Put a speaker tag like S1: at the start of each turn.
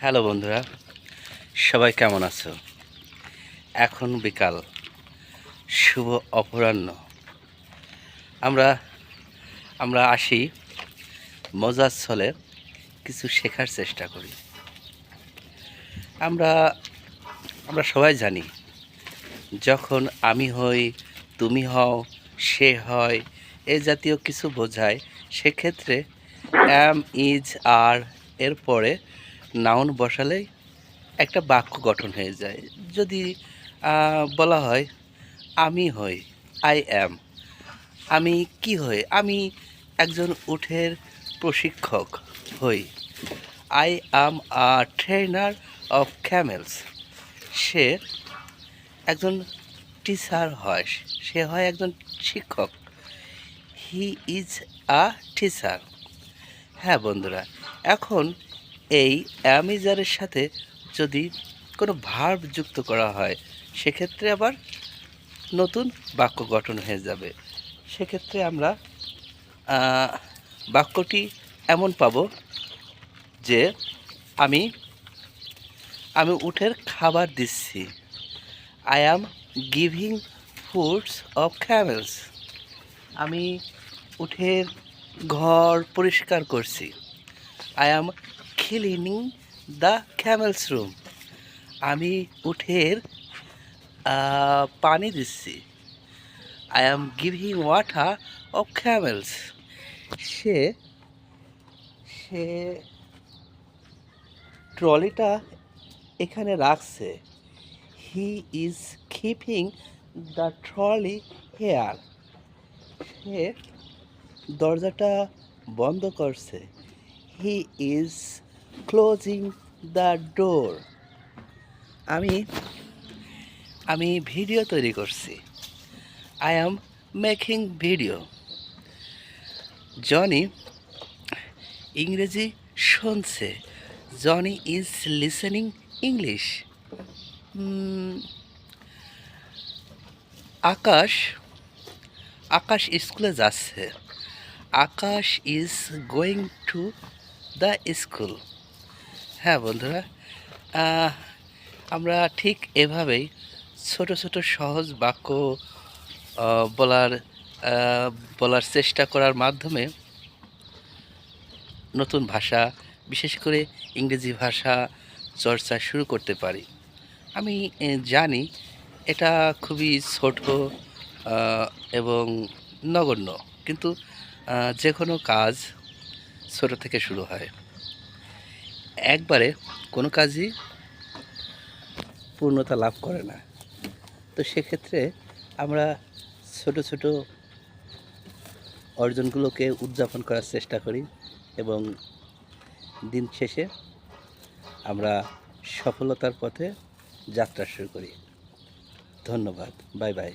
S1: Hello বন্ধুরা, সবাই কেমন আছো? এখন বিকাল, শুভ অপরাহ্ন। আমরা আমরা আসি মজার ছলে কিছু শেখার চেষ্টা করি। আমরা আমরা সবাই জানি, যখন আমি হই, তুমি হও, সে হয়, এ জাতীয় কিছু বোঝায়, সেক্ষেত্রে অ্যাম, ইজ, আর এর পরে নাউন বসালেই একটা বাক্য গঠন হয়ে যায়। যদি বলা হয় আমি হই, আই অ্যাম, আমি কি হই, আমি একজন উটের প্রশিক্ষক হই। I am a trainer of camels, সে একজন টিচার হয়, সে হয় একজন শিক্ষক। He is a teacher. হ্যাঁ বন্ধুরা, এখন এই অ্যামিজারের সাথে যদি কোনো ভার্ব যুক্ত করা হয়, সেক্ষেত্রে আবার নতুন বাক্য গঠন হয়ে যাবে। সেক্ষেত্রে আমরা বাক্যটি এমন পাবো যে আমি আমি উটের খাবার দিচ্ছি। I am giving foods of camels, আমি উটের ঘর পরিষ্কার করছি। I am cleaning the camels room, আমি উটের পানি দিচ্ছি। I am giving water of camels, সে সে ট্রলিটা এখানে রাখছে। He is keeping the trolley here, সে দরজাটা বন্ধ করছে। He is closing the door, আমি আমি ভিডিও তৈরি করছি। I am making video. Johnny ইংরেজি শুনছে। Johnny is listening English. Akash Akash স্কুলে যাচ্ছে। Akash is going to the school. হ্যাঁ বন্ধুরা, আমরা ঠিক এভাবেই ছোট ছোট সহজ বাক্য বলার বলার চেষ্টা করার মাধ্যমে নতুন ভাষা, বিশেষ করে ইংরেজি ভাষা চর্চা শুরু করতে পারি। আমি জানি এটা খুবই ছোট এবং নগণ্য, কিন্তু যে কোনো কাজ ছোট থেকে শুরু হয়। একবারে কোনো কাজই পূর্ণতা লাভ করে না। তো সেক্ষেত্রে আমরা ছোট ছোট অর্জনগুলোকে উদযাপন করার চেষ্টা করি এবং দিন শেষে আমরা সফলতার পথে যাত্রা শুরু করি। ধন্যবাদ। Bye bye.